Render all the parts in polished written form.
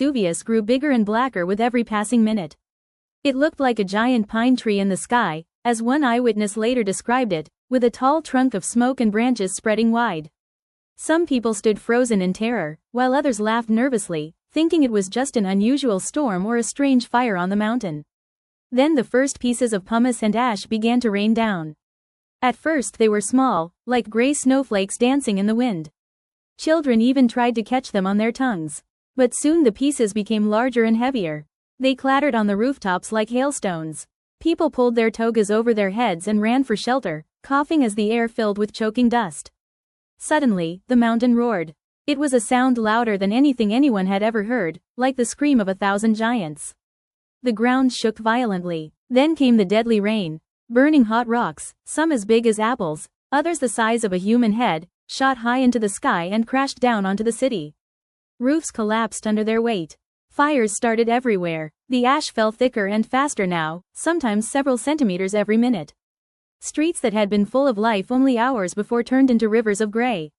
Vesuvius grew bigger and blacker with every passing minute. It looked like a giant pine tree in the sky, as one eyewitness later described it, with a tall trunk of smoke and branches spreading wide. Some people stood frozen in terror, while others laughed nervously, thinking it was just an unusual storm or a strange fire on the mountain. Then the first pieces of pumice and ash began to rain down. At first they were small, like gray snowflakes dancing in the wind. Children even tried to catch them on their tongues. But soon the pieces became larger and heavier. They clattered on the rooftops like hailstones. People pulled their togas over their heads and ran for shelter, coughing as the air filled with choking dust. Suddenly, the mountain roared. It was a sound louder than anything anyone had ever heard, like the scream of 1,000 giants. The ground shook violently. Then came the deadly rain. Burning hot rocks, some as big as apples, others the size of a human head, shot high into the sky and crashed down onto the city. Roofs collapsed under their weight. Fires started everywhere. The ash fell thicker and faster now, sometimes several centimeters every minute. Streets that had been full of life only hours before turned into rivers of gray.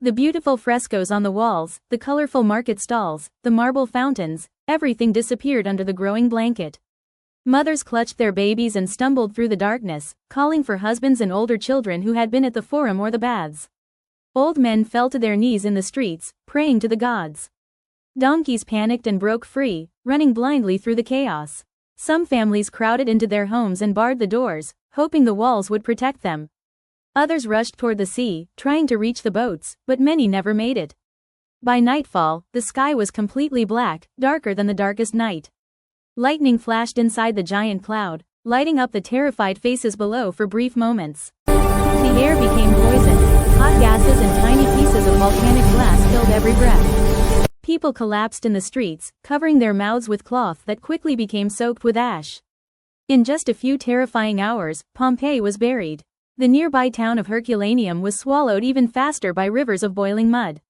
The beautiful frescoes on the walls, the colorful market stalls, the marble fountains, everything disappeared under the growing blanket. Mothers clutched their babies and stumbled through the darkness, calling for husbands and older children who had been at the forum or the baths. Old men fell to their knees in the streets, praying to the gods. Donkeys panicked and broke free, running blindly through the chaos. Some families crowded into their homes and barred the doors, hoping the walls would protect them. Others rushed toward the sea, trying to reach the boats, but many never made it. By nightfall, the sky was completely black, darker than the darkest night. Lightning flashed inside the giant cloud, lighting up the terrified faces below for brief moments. The air became poisoned. Hot gases and tiny pieces of volcanic glass filled every breath. People collapsed in the streets, covering their mouths with cloth that quickly became soaked with ash. In just a few terrifying hours, Pompeii was buried. The nearby town of Herculaneum was swallowed even faster by rivers of boiling mud.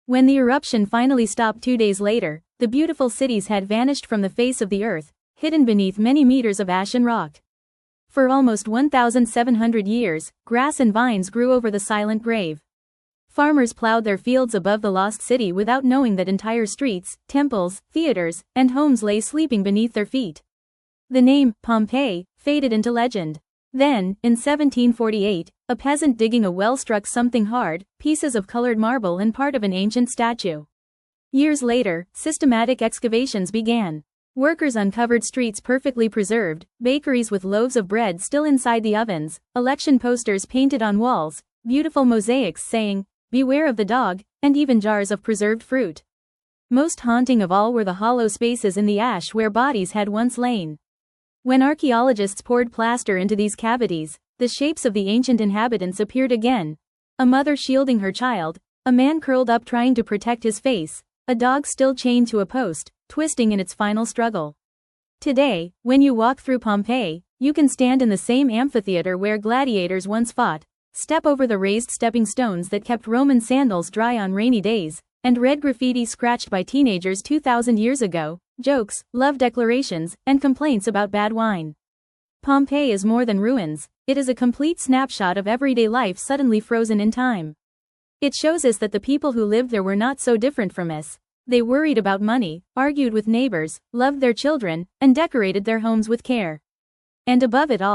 When the eruption finally stopped 2 days later, the beautiful cities had vanished from the face of the earth, hidden beneath many meters of ash and rock. For almost 1,700 years, grass and vines grew over the silent grave. Farmers plowed their fields above the lost city without knowing that entire streets, temples, theaters, and homes lay sleeping beneath their feet. The name, Pompeii, faded into legend. Then, in 1748, a peasant digging a well struck something hard, pieces of colored marble and part of an ancient statue. Years later, systematic excavations began. Workers uncovered streets perfectly preserved, bakeries with loaves of bread still inside the ovens, election posters painted on walls, beautiful mosaics saying, "Beware of the dog," and even jars of preserved fruit. Most haunting of all were the hollow spaces in the ash where bodies had once lain. When archaeologists poured plaster into these cavities, the shapes of the ancient inhabitants appeared again. A mother shielding her child, a man curled up trying to protect his face, a dog still chained to a post, twisting in its final struggle. Today, when you walk through Pompeii, you can stand in the same amphitheater where gladiators once fought, step over the raised stepping stones that kept Roman sandals dry on rainy days, and read graffiti scratched by teenagers 2,000 years ago, jokes, love declarations, and complaints about bad wine. Pompeii is more than ruins, it is a complete snapshot of everyday life suddenly frozen in time. It shows us that the people who lived there were not so different from us. They worried about money, argued with neighbors, loved their children, and decorated their homes with care. And above it all,